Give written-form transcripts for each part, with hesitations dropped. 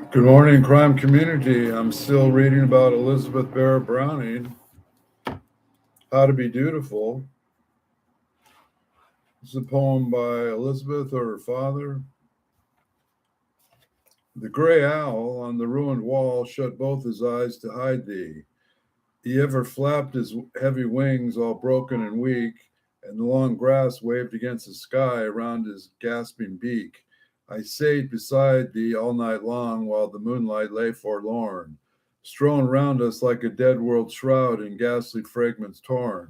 Good morning, crime community. I'm still reading about Elizabeth Barrett Browning, How to Be Dutiful. This is a poem by Elizabeth or her father. The gray owl on the ruined wall shut both his eyes to hide thee. He ever flapped his heavy wings, all broken and weak, and the long grass waved against the sky around his gasping beak. I sate beside thee all night long while the moonlight lay forlorn, strewn round us like a dead world shroud in ghastly fragments torn.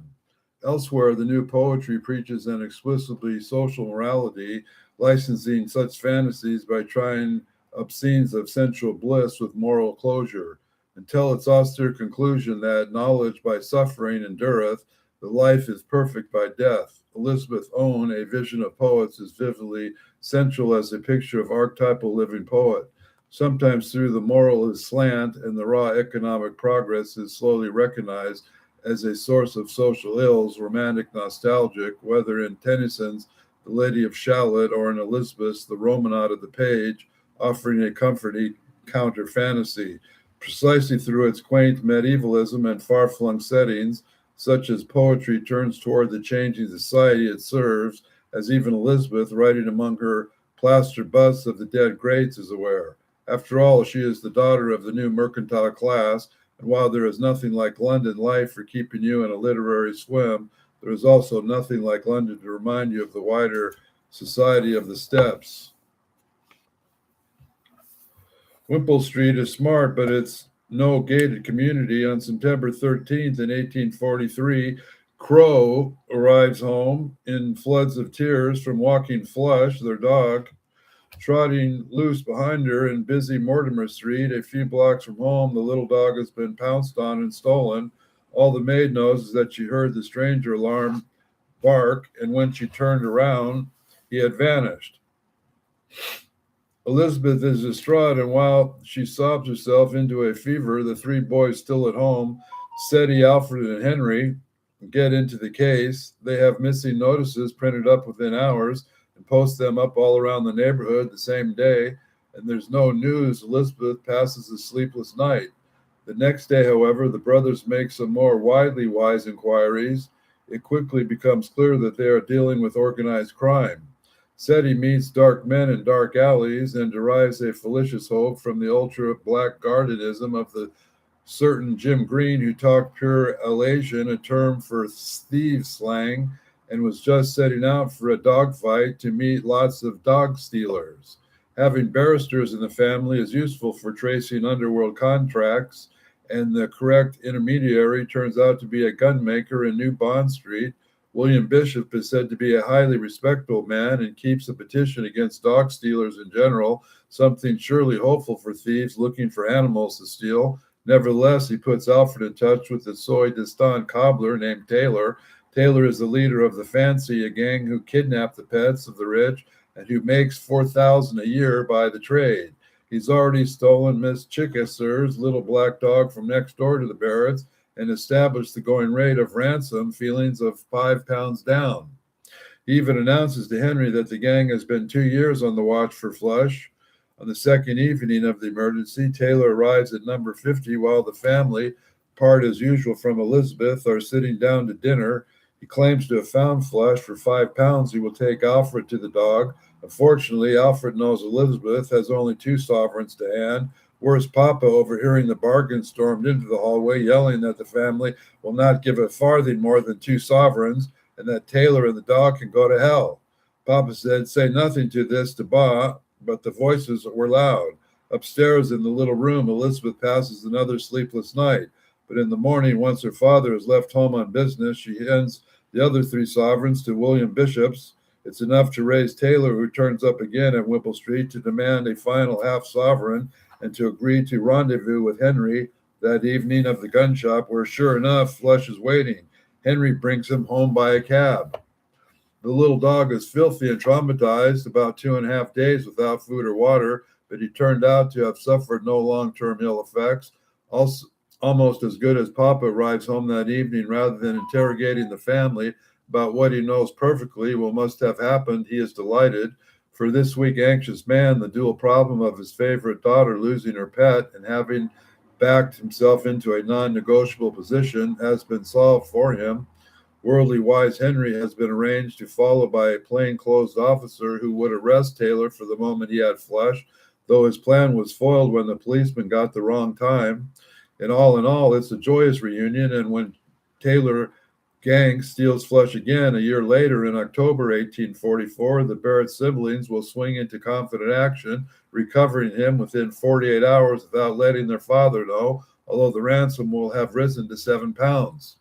Elsewhere, the new poetry preaches an explicitly social morality, licensing such fantasies by trying up scenes of sensual bliss with moral closure until its austere conclusion that knowledge by suffering endureth, that life is perfect by death. Elizabeth's own A Vision of Poets is vividly central as a picture of archetypal living poet. Sometimes through the moral is slant and the raw economic progress is slowly recognized as a source of social ills, romantic nostalgic, whether in Tennyson's The Lady of Shalott or in Elizabeth's The Romanot of the Page, offering a comforting counter fantasy. Precisely through its quaint medievalism and far flung settings, such as poetry turns toward the changing society it serves, as even Elizabeth, writing among her plastered busts of the dead greats, is aware. After all, she is the daughter of the new mercantile class, and while there is nothing like London life for keeping you in a literary swim, there is also nothing like London to remind you of the wider society of the steppes. Wimpole Street is smart, but it's no gated community. On September 13th in 1843, Crow arrives home in floods of tears from walking Flush, their dog, trotting loose behind her in busy Mortimer Street. A few blocks from home, the little dog has been pounced on and stolen. All the maid knows is that she heard the stranger alarm bark, and when she turned around, he had vanished. Elizabeth is distraught, and while she sobs herself into a fever, the three boys still at home, Seddy, Alfred, and Henry, get into the case. They have missing notices printed up within hours and post them up all around the neighborhood the same day, and there's no news. Elizabeth passes a sleepless night. The next day, however, the brothers make some more widely wise inquiries. It quickly becomes clear that they are dealing with organized crime. Seddy meets dark men in dark alleys and derives a fallacious hope from the ultra blackguardism of the certain Jim Green who talked pure Alasian, a term for thieves slang, and was just setting out for a dogfight to meet lots of dog stealers. Having barristers in the family is useful for tracing underworld contracts, and the correct intermediary turns out to be a gunmaker in New Bond Street. William Bishop is said to be a highly respectable man and keeps a petition against dog stealers in general, something surely hopeful for thieves looking for animals to steal. Nevertheless, he puts Alfred in touch with the soi distant cobbler named Taylor. Taylor is the leader of the Fancy, a gang who kidnap the pets of the rich and who makes 4,000 a year by the trade. He's already stolen Miss Chickasser's little black dog from next door to the Barretts and established the going rate of ransom feelings of £5 down. He even announces to Henry that the gang has been 2 years on the watch for Flush. On the second evening of the emergency, Taylor arrives at number 50 while the family, apart as usual from Elizabeth, are sitting down to dinner. He claims to have found Flush. For £5, he will take Alfred to the dog. Unfortunately, Alfred knows Elizabeth has only 2 sovereigns to hand. Worse, Papa, overhearing the bargain, stormed into the hallway, yelling that the family will not give a farthing more than 2 sovereigns, and that Taylor and the dog can go to hell. Papa said, "Say nothing to this to Ba," but the voices were loud. Upstairs in the little room, Elizabeth passes another sleepless night. But in the morning, once her father is left home on business, she hands the other 3 sovereigns to William Bishop's. It's enough to raise Taylor, who turns up again at Wimpole Street to demand a final half-sovereign and to agree to rendezvous with Henry that evening of the gun shop, where sure enough, Flush is waiting. Henry brings him home by a cab. The little dog is filthy and traumatized, about 2.5 days without food or water, but he turned out to have suffered no long-term ill effects. Also, almost as good as Papa arrives home that evening. Rather than interrogating the family about what he knows perfectly must have happened, he is delighted. For this weak, anxious man, the dual problem of his favorite daughter losing her pet and having backed himself into a non-negotiable position has been solved for him. Worldly wise Henry has been arranged to follow by a plainclothes officer who would arrest Taylor for the moment he had flesh, though his plan was foiled when the policeman got the wrong time. In all, it's a joyous reunion, and when Taylor gang steals flesh again a year later in October 1844, the Barrett siblings will swing into confident action, recovering him within 48 hours without letting their father know, although the ransom will have risen to £7.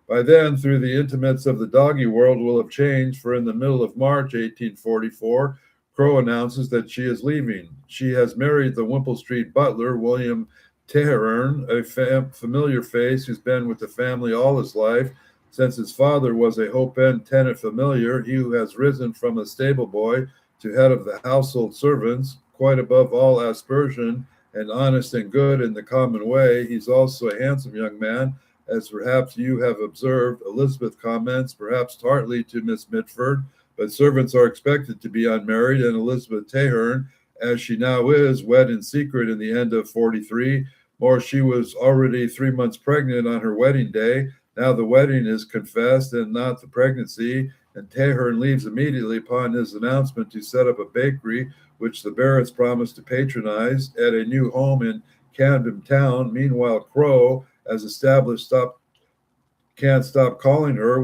By then, through the intimates of the doggy world will have changed, for in the middle of March 1844, Crow announces that she is leaving. She has married the Wimple Street butler, William Tehern, a familiar face who's been with the family all his life. Since his father was a Hope End tenant familiar, he who has risen from a stable boy to head of the household servants, quite above all aspersion, and honest and good in the common way. He's also a handsome young man, as perhaps you have observed. Elizabeth comments, perhaps tartly, to Miss Mitford, but servants are expected to be unmarried, and Elizabeth Tehern, as she now is, wed in secret in the end of 43. More, she was already 3 months pregnant on her wedding day. Now the wedding is confessed and not the pregnancy, and Tehern leaves immediately upon his announcement to set up a bakery, which the Barretts promised to patronize, at a new home in Camden Town. Meanwhile, Crow, as established, can't stop calling her,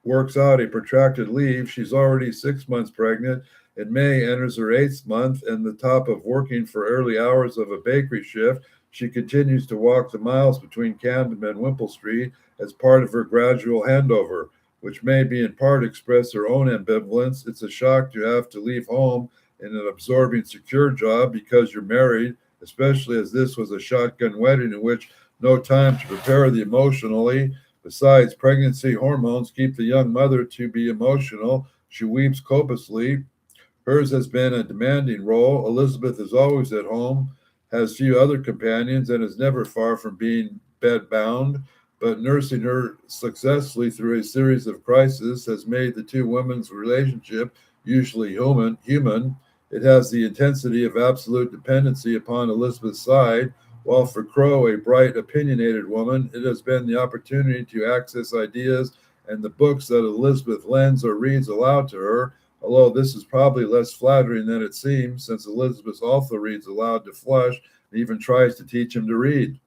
works out a protracted leave. She's already 6 months pregnant. In May, enters her 8th month, and the top of working for early hours of a bakery shift, she continues to walk the miles between Camden and Wimple Street as part of her gradual handover, which may be in part express her own ambivalence. It's a shock to have to leave home in an absorbing, secure job because you're married, especially as this was a shotgun wedding in which no time to prepare the emotionally. Besides, pregnancy hormones keep the young mother to be emotional. She weeps copiously. Hers has been a demanding role. Elizabeth is always at home, has few other companions, and is never far from being bedbound. But nursing her successfully through a series of crises has made the two women's relationship usually human. It has the intensity of absolute dependency upon Elizabeth's side, while for Crow, a bright, opinionated woman, it has been the opportunity to access ideas and the books that Elizabeth lends or reads aloud to her, although this is probably less flattering than it seems, since Elizabeth also reads aloud to Flush and even tries to teach him to read.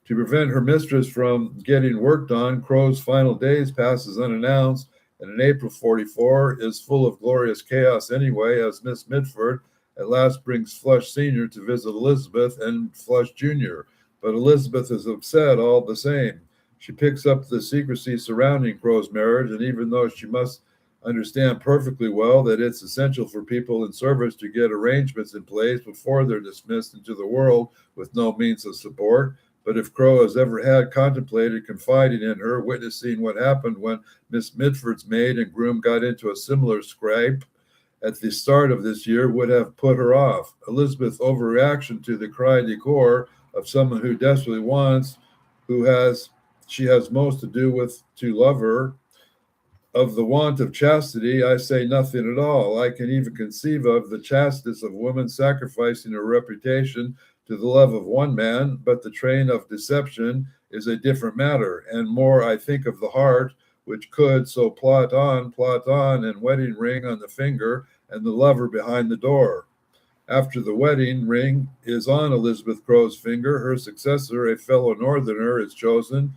To prevent her mistress from getting work done, Crow's final days passes unannounced, and in April 44 is full of glorious chaos anyway, as Miss Mitford at last brings Flush Sr. to visit Elizabeth and Flush Jr., but Elizabeth is upset all the same. She picks up the secrecy surrounding Crow's marriage, and even though she must understand perfectly well that it's essential for people in service to get arrangements in place before they're dismissed into the world with no means of support, but if Crow has ever had contemplated confiding in her, witnessing what happened when Miss Mitford's maid and groom got into a similar scrape at the start of this year would have put her off. Elizabeth's overreaction to the cri de coeur of someone who desperately wants, she has most to do with to love her. Of the want of chastity, I say nothing at all. I can even conceive of the chasteness of women sacrificing her reputation to the love of one man, but the train of deception is a different matter, and more I think of the heart, which could so plot on, and wedding ring on the finger, and the lover behind the door. After the wedding ring is on Elizabeth Crow's finger, her successor, a fellow Northerner, is chosen.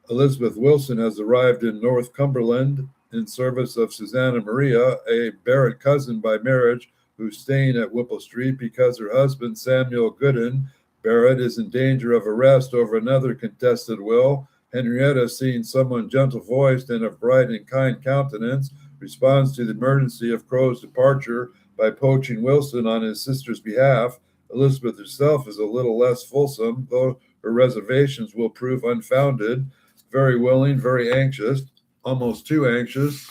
Elizabeth Wilson has arrived in North Cumberland in service of Susanna Maria, a Barrett cousin by marriage, who's staying at Whipple Street because her husband, Samuel Gooden Barrett, is in danger of arrest over another contested will. Henrietta, seeing someone gentle-voiced and of bright and kind countenance, responds to the emergency of Crow's departure by poaching Wilson on his sister's behalf. Elizabeth herself is a little less fulsome, though her reservations will prove unfounded. Very willing, very anxious, almost too anxious,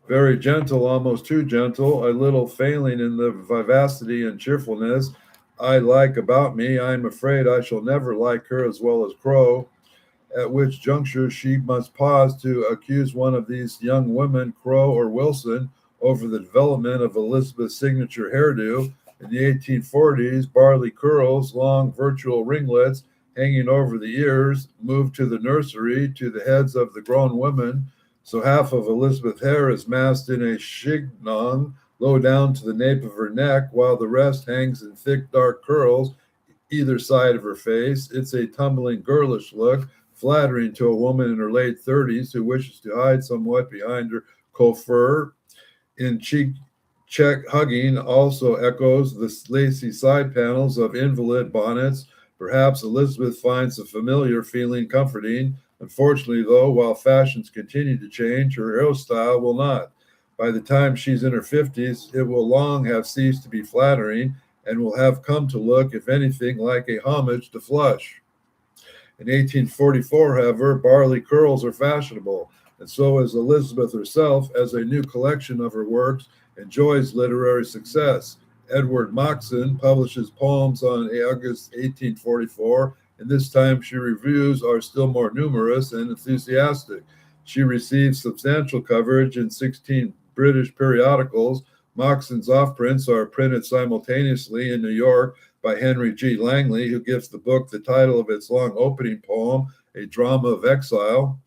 very gentle, almost too gentle, a little failing in the vivacity and cheerfulness I like about me. I'm afraid I shall never like her as well as Crow. at which juncture she must pause to accuse one of these young women, Crow or Wilson, over the development of Elizabeth's signature hairdo. In the 1840s, barley curls, long virtual ringlets hanging over the ears, moved to the nursery to the heads of the grown women, so half of Elizabeth's hair is massed in a chignon low down to the nape of her neck, while the rest hangs in thick dark curls either side of her face. It's a tumbling, girlish look, flattering to a woman in her late 30s who wishes to hide somewhat behind her coiffure. In cheek hugging also echoes the lacy side panels of invalid bonnets. Perhaps Elizabeth finds the familiar feeling comforting. Unfortunately, though, while fashions continue to change, her hairstyle will not. By the time she's in her 50s, it will long have ceased to be flattering and will have come to look, if anything, like a homage to flush. In 1844, however, barley curls are fashionable, and so is Elizabeth herself, as a new collection of her works enjoys literary success. Edward Moxon publishes poems on August 1844, and this time she reviews are still more numerous and enthusiastic. She receives substantial coverage in 16 British periodicals. Moxon's offprints are printed simultaneously in New York by Henry G. Langley, who gives the book the title of its long opening poem, A Drama of Exile.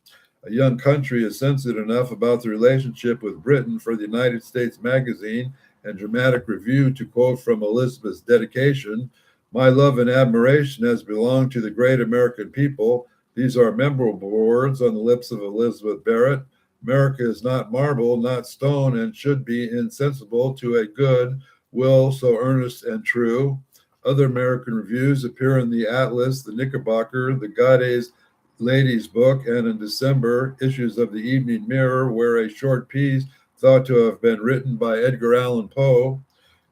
A Young Country is sensitive enough about the relationship with Britain for the United States Magazine and Dramatic Review to quote from Elizabeth's dedication, "My love and admiration has belonged to the great American people." These are memorable words on the lips of Elizabeth Barrett. America is not marble, not stone, and should be insensible to a good will so earnest and true. Other American reviews appear in the Atlas, the Knickerbocker, the Gade's Ladies' Book, and in December, issues of the Evening Mirror, where a short piece thought to have been written by Edgar Allan Poe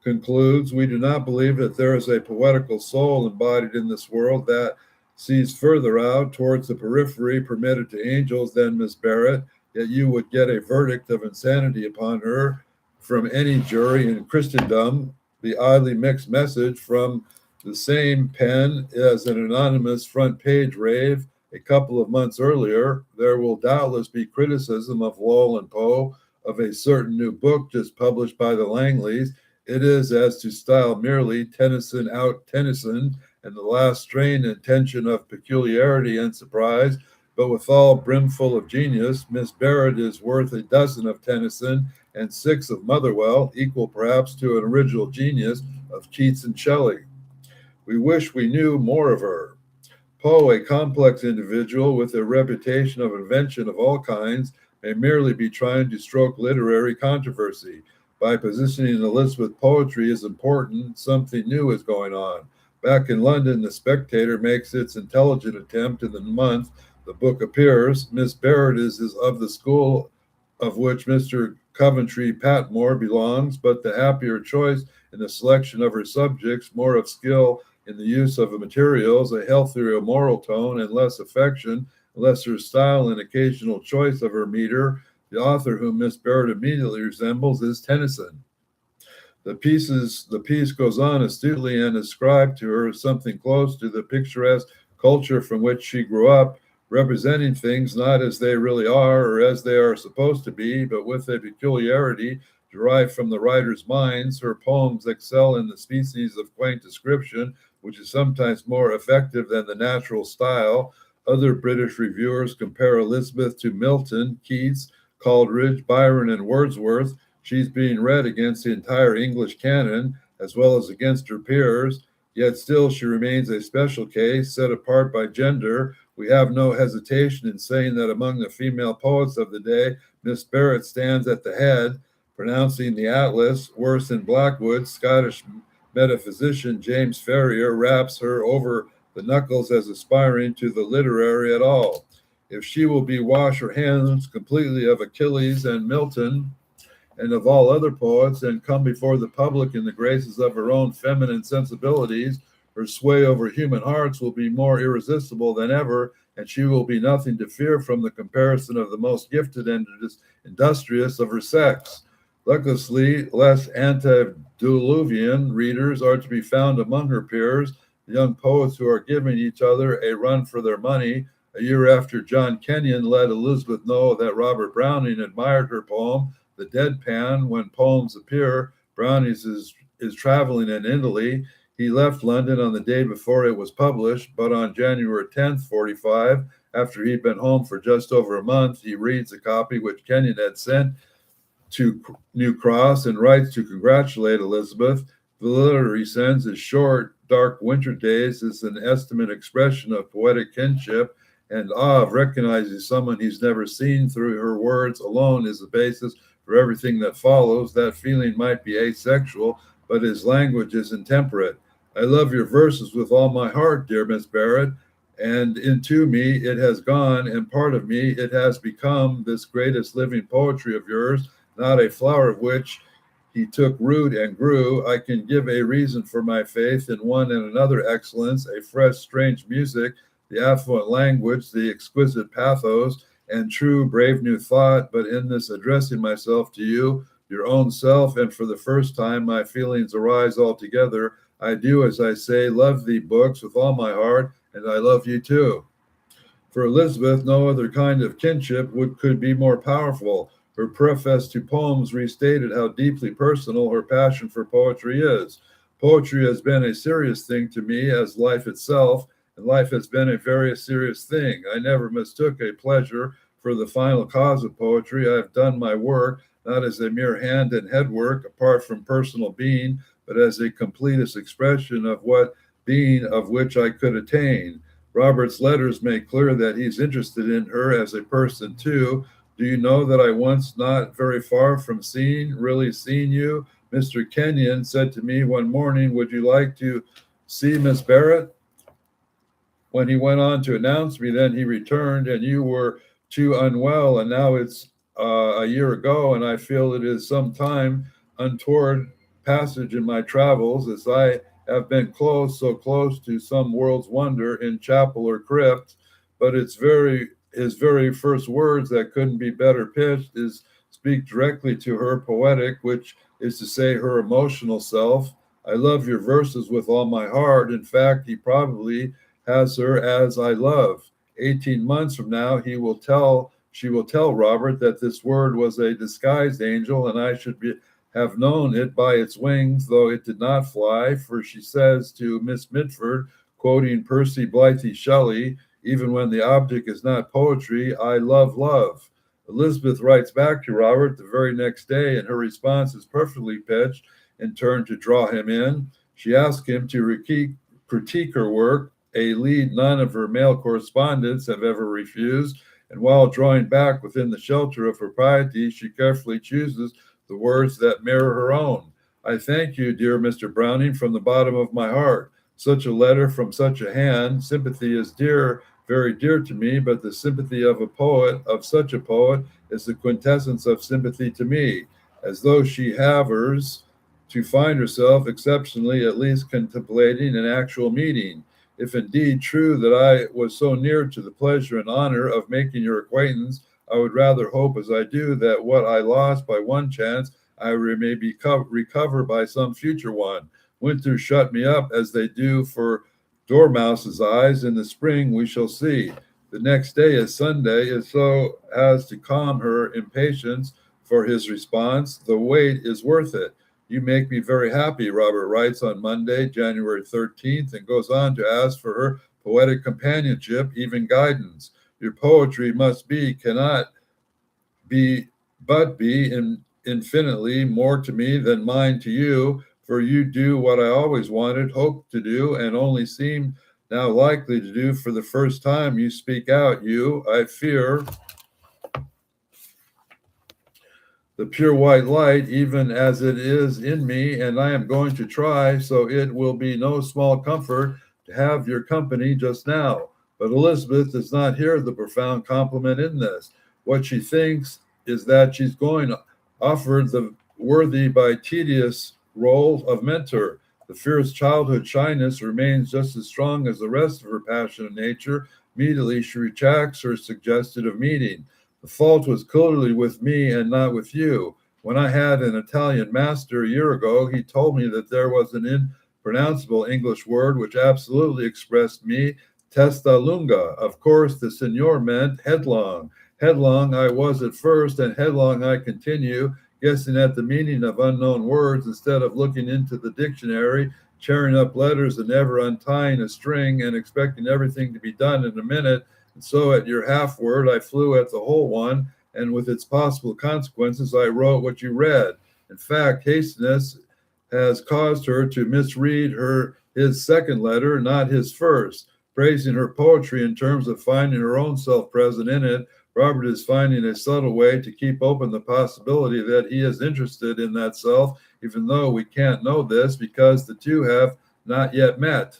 concludes, "We do not believe that there is a poetical soul embodied in this world that sees further out towards the periphery permitted to angels than Miss Barrett, yet you would get a verdict of insanity upon her from any jury in Christendom." The oddly mixed message from the same pen as an anonymous front page rave a couple of months earlier. "There will doubtless be criticism of Lowell and Poe of a certain new book just published by the Langleys. It is as to style merely Tennyson out Tennyson, and the last strain and tension of peculiarity and surprise, but withal brimful of genius. Miss Barrett is worth a dozen of Tennyson and 6 of Motherwell, equal perhaps to an original genius of Keats and Shelley. We wish we knew more of her." Poe, a complex individual with a reputation of invention of all kinds, may merely be trying to stroke literary controversy. By positioning Elizabeth poetry as important, something new is going on. Back in London, The Spectator makes its intelligent attempt in the month the book appears. Miss Barrett is of the school of which Mr. Coventry Patmore belongs, but the happier choice in the selection of her subjects, more of skill in the use of the materials, a healthier moral tone, and less affection, lesser style and occasional choice of her meter. The author whom Miss Barrett immediately resembles is Tennyson. The piece goes on astutely and ascribed to her something close to the picturesque culture from which she grew up, representing things not as they really are or as they are supposed to be, but with a peculiarity derived from the writer's minds. Her poems excel in the species of quaint description, which is sometimes more effective than the natural style. Other British reviewers compare Elizabeth to Milton, Keats, Coleridge, Byron, and Wordsworth. She's being read against the entire English canon, as well as against her peers, yet still she remains a special case, set apart by gender. We have no hesitation in saying that among the female poets of the day, Miss Barrett stands at the head. Pronouncing the Atlas, worse than Blackwood, Scottish metaphysician James Ferrier raps her over the knuckles as aspiring to the literary at all. If she will be wash her hands completely of Achilles and Milton and of all other poets and come before the public in the graces of her own feminine sensibilities, her sway over human hearts will be more irresistible than ever, and she will be nothing to fear from the comparison of the most gifted and industrious of her sex. Lucklessly, less antediluvian readers are to be found among her peers, the young poets who are giving each other a run for their money, A year after John Kenyon let Elizabeth know that Robert Browning admired her poem, The Deadpan, when poems appear, Browning is traveling in Italy. He left London on the day before it was published, but on January 10th, 45, after he'd been home for just over a month, he reads a copy which Kenyon had sent to New Cross and writes to congratulate Elizabeth. The letter he sends is short, dark winter days is an estimate expression of poetic kinship and awe of recognizing someone he's never seen. Through her words alone is the basis for everything that follows. That feeling might be asexual, but his language is intemperate. I love your verses with all my heart, dear Miss Barrett, and into me it has gone, and part of me it has become, this greatest living poetry of yours, not a flower of which he took root and grew. I can give a reason for my faith in one and another excellence, a fresh, strange music, the affluent language, the exquisite pathos, and true, brave new thought. But in this addressing myself to you, your own self, and for the first time my feelings arise altogether, I do, as I say, love thee books with all my heart, and I love you too. For Elizabeth, no other kind of kinship could be more powerful. Her preface to poems restated how deeply personal her passion for poetry is. Poetry has been a serious thing to me as life itself, and life has been a very serious thing. I never mistook a pleasure for the final cause of poetry. I have done my work not as a mere hand and head work apart from personal being, but as a completest expression of what being of which I could attain. Robert's letters make clear that he's interested in her as a person too. Do you know that I once, not very far from really seeing you, Mr. Kenyon said to me one morning, would you like to see Miss Barrett? When he went on to announce me, then he returned, and you were too unwell, and now it's a year ago, and I feel it is some time untoward passage in my travels, as I have been so close to some world's wonder in chapel or crypt, but his very first words that couldn't be better pitched is speak directly to her poetic, which is to say her emotional self. I love your verses with all my heart. In fact, he probably has her as I love. 18 months from now, she will tell Robert that this word was a disguised angel, and I should have known it by its wings, though it did not fly, for she says to Miss Mitford, quoting Percy Blythe Shelley, even when the object is not poetry, I love love. Elizabeth writes back to Robert the very next day, and her response is perfectly pitched in turn to draw him in. She asks him to critique her work, a lead none of her male correspondents have ever refused, and while drawing back within the shelter of propriety, she carefully chooses the words that mirror her own. I thank you, dear Mr. Browning, from the bottom of my heart. Such a letter from such a hand. Sympathy is dear, very dear to me, but the sympathy of such a poet, is the quintessence of sympathy to me, as though she havers to find herself exceptionally at least contemplating an actual meeting. If indeed true that I was so near to the pleasure and honor of making your acquaintance, I would rather hope as I do that what I lost by one chance I may recover by some future one. Winters shut me up as they do for dormouse's eyes. In the spring we shall see. The next day is Sunday, as so as to calm her impatience for his response. The wait is worth it. You make me very happy, Robert writes on Monday, January 13th, and goes on to ask for her poetic companionship, even guidance. Your poetry cannot be, but be infinitely more to me than mine to you, for you do what I always wanted, hoped to do, and only seem now likely to do for the first time. You speak out, I fear the pure white light, even as it is in me, and I am going to try, so it will be no small comfort to have your company just now. But Elizabeth does not hear the profound compliment in this. What she thinks is that she's going offered the worthy by tedious role of mentor. The fierce childhood shyness remains just as strong as the rest of her passionate nature. Immediately she retracts her suggestion of meeting. The fault was clearly with me and not with you. When I had an Italian master a year ago, he told me that there was an impronounceable English word which absolutely expressed me, testa lunga. Of course, the senor meant headlong. Headlong I was at first, and headlong I continue, guessing at the meaning of unknown words instead of looking into the dictionary, tearing up letters and never untying a string and expecting everything to be done in a minute. And so at your half word, I flew at the whole one, and with its possible consequences, I wrote what you read. In fact, hastiness has caused her to misread his second letter, not his first. Praising her poetry in terms of finding her own self present in it, Robert is finding a subtle way to keep open the possibility that he is interested in that self, even though we can't know this because the two have not yet met.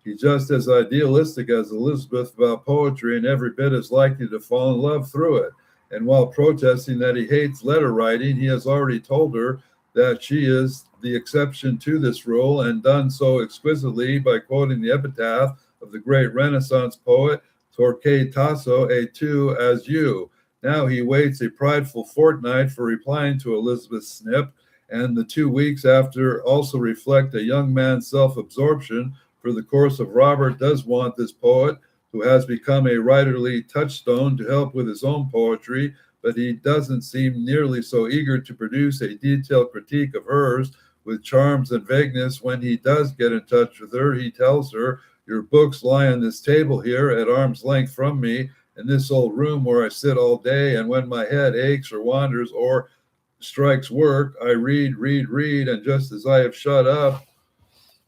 He's just as idealistic as Elizabeth about poetry and every bit as likely to fall in love through it. And while protesting that he hates letter writing, he has already told her that she is the exception to this rule, and done so exquisitely by quoting the epitaph of the great Renaissance poet Torquay Tasso, a tu as you. Now he waits a prideful fortnight for replying to Elizabeth's snip, and the 2 weeks after also reflect a young man's self-absorption, for the course of Robert does want this poet, who has become a writerly touchstone, to help with his own poetry, but he doesn't seem nearly so eager to produce a detailed critique of hers with charms and vagueness. When he does get in touch with her, he tells her, your books lie on this table here at arm's length from me, in this old room where I sit all day, and when my head aches or wanders or strikes work, I read, and just as I have shut up,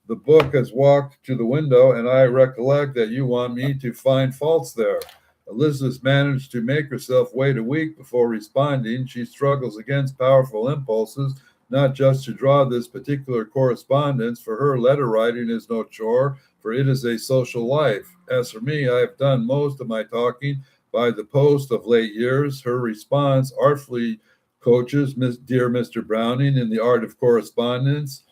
the book has walked to the window, and I recollect that you want me to find faults there. Elizabeth managed to make herself wait a week before responding. She struggles against powerful impulses, not just to draw this particular correspondence. For her, letter writing is no chore, for it is a social life. As for me, I have done most of my talking by the post of late years. Her response artfully coaches dear Mr. Browning in the art of correspondence.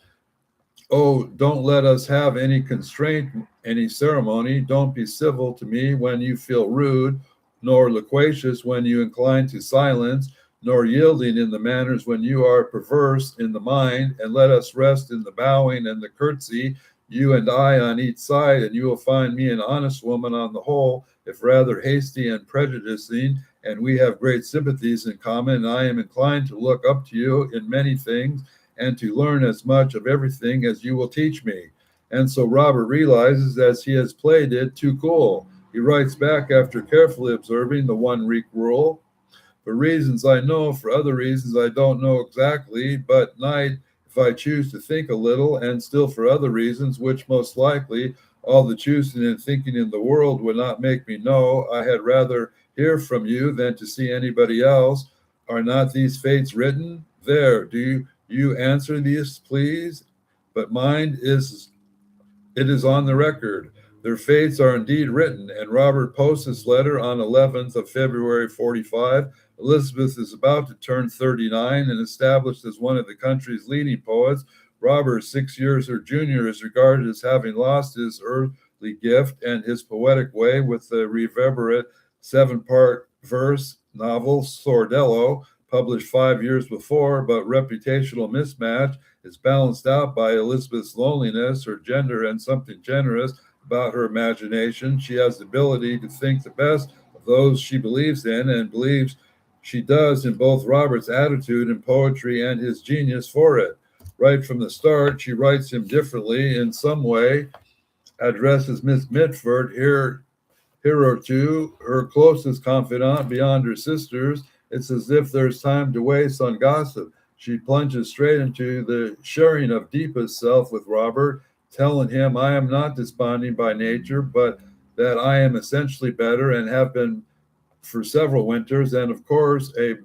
Oh, don't let us have any constraint, any ceremony. Don't be civil to me when you feel rude, nor loquacious when you incline to silence, nor yielding in the manners when you are perverse in the mind. And let us rest in the bowing and the curtsy, you and I on each side, and you will find me an honest woman on the whole, if rather hasty and prejudicing. And we have great sympathies in common, and I am inclined to look up to you in many things, and to learn as much of everything as you will teach me. And so Robert realizes, as he has played it too cool. He writes back after carefully observing the one week rule. For reasons I know, for other reasons I don't know exactly, but night, if I choose to think a little, and still for other reasons, which most likely all the choosing and thinking in the world would not make me know, I had rather hear from you than to see anybody else. Are not these fates written? There, do you answer these, please? But mine is, it is on the record. Their fates are indeed written, and Robert posts this letter on 11th of February 45. Elizabeth is about to turn 39 and established as one of the country's leading poets. Robert, 6 years her junior, is regarded as having lost his early gift and his poetic way with the reverberant 7-part verse novel Sordello, published 5 years before, but reputational mismatch is balanced out by Elizabeth's loneliness, her gender, and something generous about her imagination. She has the ability to think the best of those she believes in, and believes she does in both Robert's attitude in poetry and his genius for it. Right from the start, she writes him differently in some way, addresses Miss Mitford, hitherto her closest confidant beyond her sisters. It's as if there's time to waste on gossip. She plunges straight into the sharing of deepest self with Robert, telling him, I am not desponding by nature, but that I am essentially better and have been for several winters, and of course, a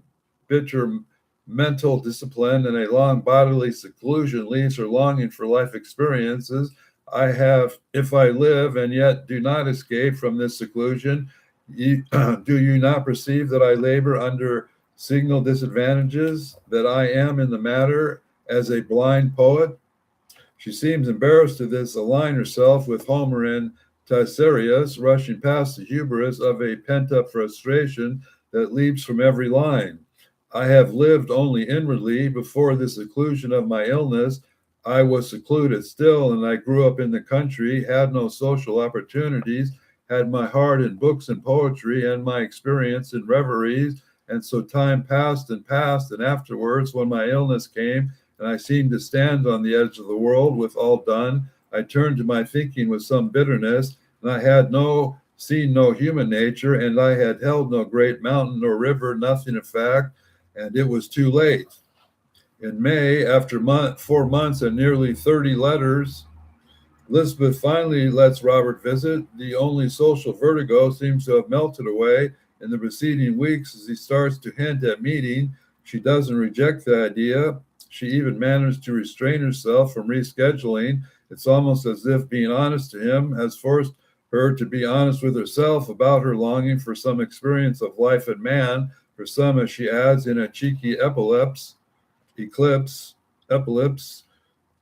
bitter mental discipline and a long bodily seclusion leaves her longing for life experiences. I have, if I live and yet do not escape from this seclusion, do you not perceive that I labor under signal disadvantages, that I am in the matter as a blind poet? She seems embarrassed to this, align herself with Homer in Tyserius, rushing past the hubris of a pent-up frustration that leaps from every line. I have lived only inwardly. Before the seclusion of my illness, I was secluded still, and I grew up in the country, had no social opportunities, had my heart in books and poetry and my experience in reveries. And so time passed and passed, and afterwards, when my illness came and I seemed to stand on the edge of the world with all done, I turned to my thinking with some bitterness, and I had seen no human nature, and I had held no great mountain nor river, nothing of fact, and it was too late. In May, after 4 months and nearly 30 letters, Elizabeth finally lets Robert visit. The only social vertigo seems to have melted away in the preceding weeks as he starts to hint at meeting. She doesn't reject the idea. She even managed to restrain herself from rescheduling. It's almost as if being honest to him has forced her to be honest with herself about her longing for some experience of life and man, for some, as she adds in a cheeky eclipse.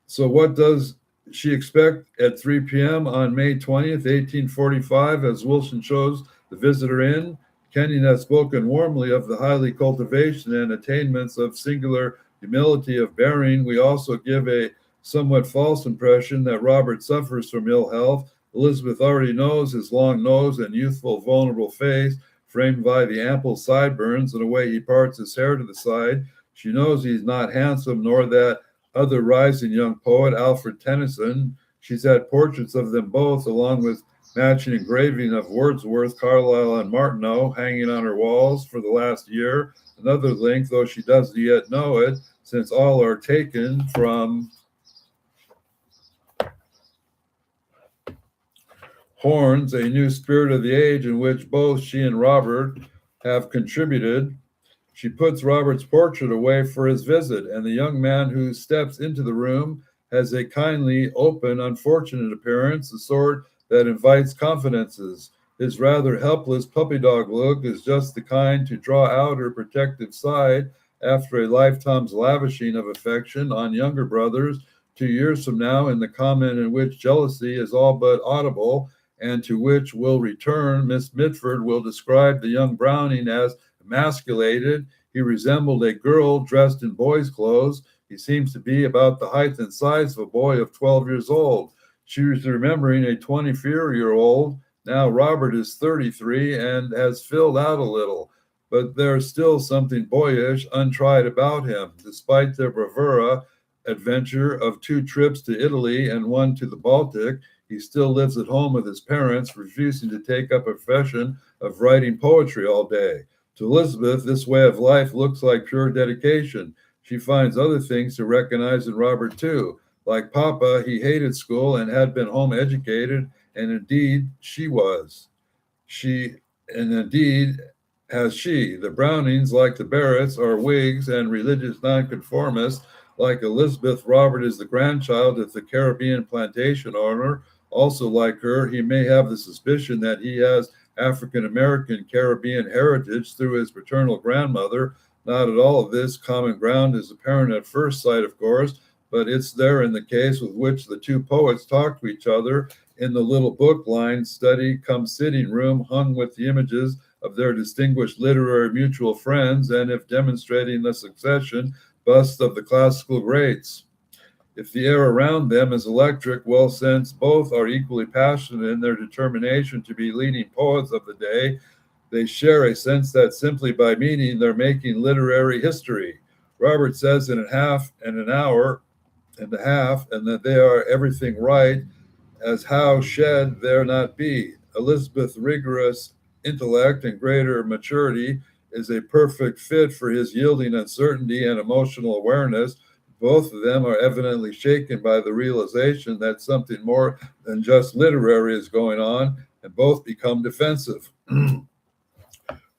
So what does she expect at 3 p.m. on May 20th, 1845, as Wilson shows the visitor in? Kenyon has spoken warmly of the highly cultivation and attainments of singular humility of bearing. We also give a somewhat false impression that Robert suffers from ill health. Elizabeth already knows his long nose and youthful, vulnerable face, framed by the ample sideburns and the way he parts his hair to the side. She knows he's not handsome, nor that other rising young poet, Alfred Tennyson. She's had portraits of them both, along with matching engraving of Wordsworth, Carlyle, and Martineau hanging on her walls for the last year. Another link, though she doesn't yet know it, since all are taken from Horns, A New Spirit of the Age, in which both she and Robert have contributed. She puts Robert's portrait away for his visit, and the young man who steps into the room has a kindly, open, unfortunate appearance, the sort that invites confidences. His rather helpless puppy dog look is just the kind to draw out her protective side after a lifetime's lavishing of affection on younger brothers. 2 years from now, in the comment in which jealousy is all but audible, and to which will return, Miss Mitford will describe the young Browning as emasculated. He resembled a girl dressed in boy's clothes. He seems to be about the height and size of a boy of 12 years old. She was remembering a 24-year-old. Now Robert is 33 and has filled out a little, but there's still something boyish, untried about him, despite their bravura adventure of 2 trips to Italy and 1 to the Baltic. He still lives at home with his parents, refusing to take up a profession of writing poetry all day. To Elizabeth, this way of life looks like pure dedication. She finds other things to recognize in Robert, too. Like Papa, he hated school and had been home educated, and indeed she was. Indeed has she. The Brownings, like the Barretts, are Whigs and religious nonconformists. Like Elizabeth, Robert is the grandchild of the Caribbean plantation owner. Also like her, he may have the suspicion that he has African-American Caribbean heritage through his paternal grandmother. Not at all of this common ground is apparent at first sight, of course, but it's there in the case with which the 2 poets talk to each other in the little book lined study cum sitting room hung with the images of their distinguished literary mutual friends, and if demonstrating the succession, busts of the classical greats. If the air around them is electric, well, since both are equally passionate in their determination to be leading poets of the day, they share a sense that simply by meeting they're making literary history. Robert says in an hour and a half, and that they are everything right, as how shed there not be. Elizabeth's rigorous intellect and greater maturity is a perfect fit for his yielding uncertainty and emotional awareness. Both of them are evidently shaken by the realization that something more than just literary is going on, and both become defensive.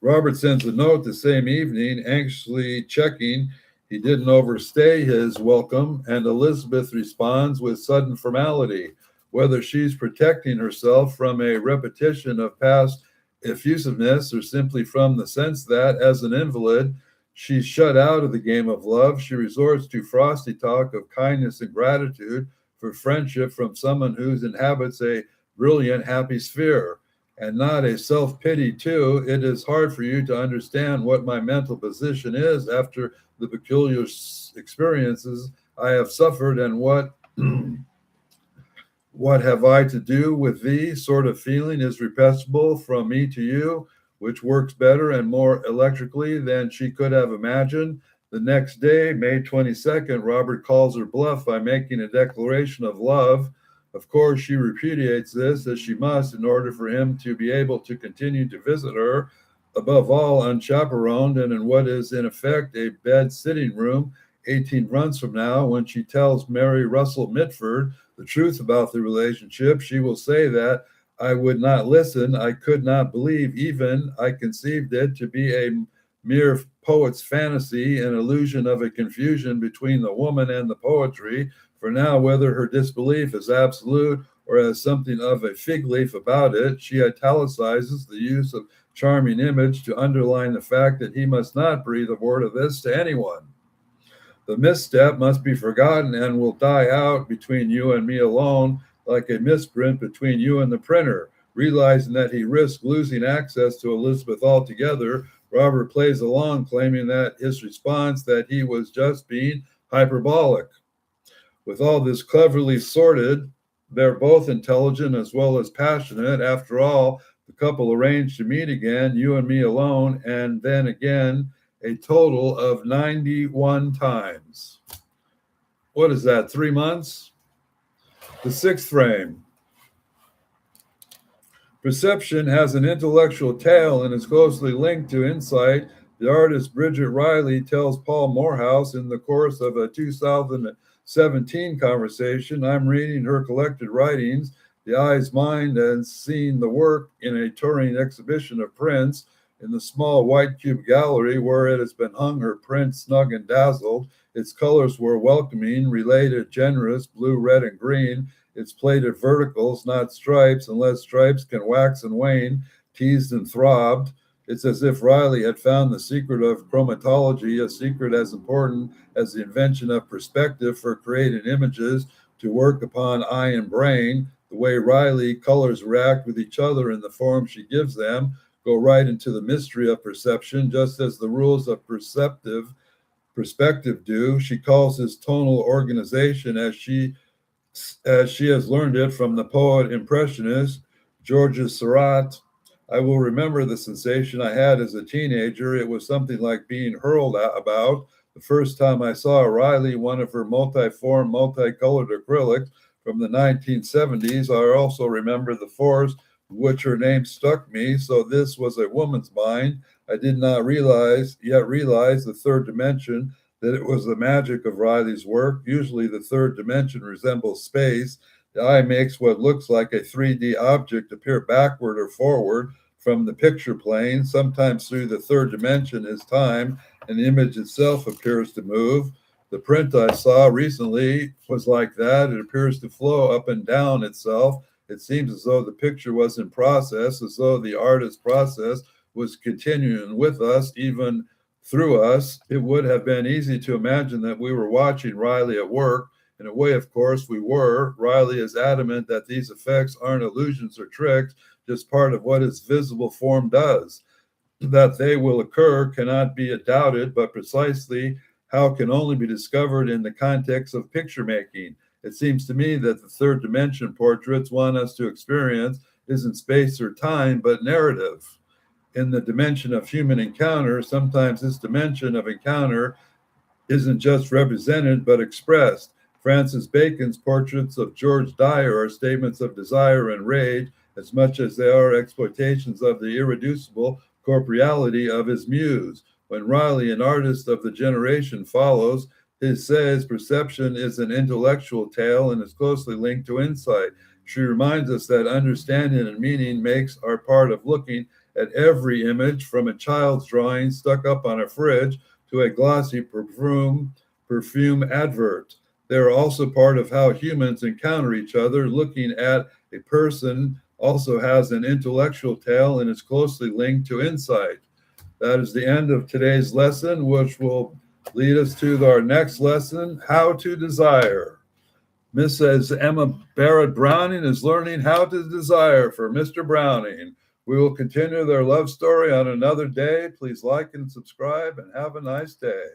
Robert sends a note the same evening, anxiously checking he didn't overstay his welcome, and Elizabeth responds with sudden formality. Whether she's protecting herself from a repetition of past effusiveness or simply from the sense that, as an invalid, she's shut out of the game of love, she resorts to frosty talk of kindness and gratitude for friendship from someone who inhabits a brilliant, happy sphere, and not a self-pity, too. It is hard for you to understand what my mental position is after the peculiar experiences I have suffered and what What have I to do with thee? Sort of feeling is repressible from me to you, which works better and more electrically than she could have imagined. The next day, May 22nd, Robert calls her bluff by making a declaration of love. Of course, she repudiates this, as she must, in order for him to be able to continue to visit her, above all unchaperoned, and in what is in effect a bed sitting room 18 months from now, when she tells Mary Russell Mitford the truth about the relationship. She will say that I would not listen. I could not believe, even I conceived it to be a mere poet's fantasy, an illusion of a confusion between the woman and the poetry. For now, whether her disbelief is absolute or has something of a fig leaf about it, she italicizes the use of charming image to underline the fact that he must not breathe a word of this to anyone. The misstep must be forgotten and will die out between you and me alone, like a misprint between you and the printer. Realizing that he risked losing access to Elizabeth altogether, Robert plays along, claiming that his response that he was just being hyperbolic. With all this cleverly sorted, they're both intelligent as well as passionate. After all, the couple arranged to meet again, you and me alone, and then again, a total of 91 times. What is that, 3 months? The sixth frame. Perception has an intellectual tail and is closely linked to insight. The artist Bridget Riley tells Paul Morehouse in the course of a 2017 conversation, I'm reading her collected writings. The eye's mind has seen the work in a touring exhibition of prints. In the small white cube gallery where it has been hung, her print snug and dazzled. Its colors were welcoming, related, generous, blue, red, and green. Its plated verticals, not stripes, unless stripes can wax and wane, teased and throbbed. It's as if Riley had found the secret of chromatology, a secret as important as the invention of perspective for creating images to work upon eye and brain. The way Riley colors react with each other in the form she gives them go right into the mystery of perception, just as the rules of perspective do. She calls this tonal organization as she has learned it from the poet impressionist Georges Seurat. I will remember the sensation I had as a teenager. It was something like being hurled about. The first time I saw Riley, one of her multiform, multicolored acrylics from the 1970s, I also remember the force which her name struck me. So this was a woman's mind. I did not realize the third dimension, that it was the magic of Riley's work. Usually the third dimension resembles space. The eye makes what looks like a 3D object appear backward or forward from the picture plane. Sometimes through the third dimension is time, and the image itself appears to move. The print I saw recently was like that. It appears to flow up and down itself. It seems as though the picture was in process, as though the artist's process was continuing with us, even through us. It would have been easy to imagine that we were watching Riley at work. In a way, of course, we were. Riley is adamant that these effects aren't illusions or tricks, just part of what his visible form does. That they will occur cannot be doubted, but precisely how can only be discovered in the context of picture making. It seems to me that the third dimension portraits want us to experience isn't space or time, but narrative. In the dimension of human encounter, sometimes this dimension of encounter isn't just represented, but expressed. Francis Bacon's portraits of George Dyer are statements of desire and rage, as much as they are exploitations of the irreducible corporeality of his muse. When Riley, an artist of the generation, follows, he says perception is an intellectual tale and is closely linked to insight. She reminds us that understanding and meaning makes our part of looking at every image, from a child's drawing stuck up on a fridge to a glossy perfume advert. They are also part of how humans encounter each other. Looking at a person also has an intellectual tale and is closely linked to insight. That is the end of today's lesson, which will lead us to our next lesson, How to Desire. Mrs. Emma Barrett Browning is learning how to desire for Mr. Browning. We will continue their love story on another day. Please like and subscribe and have a nice day.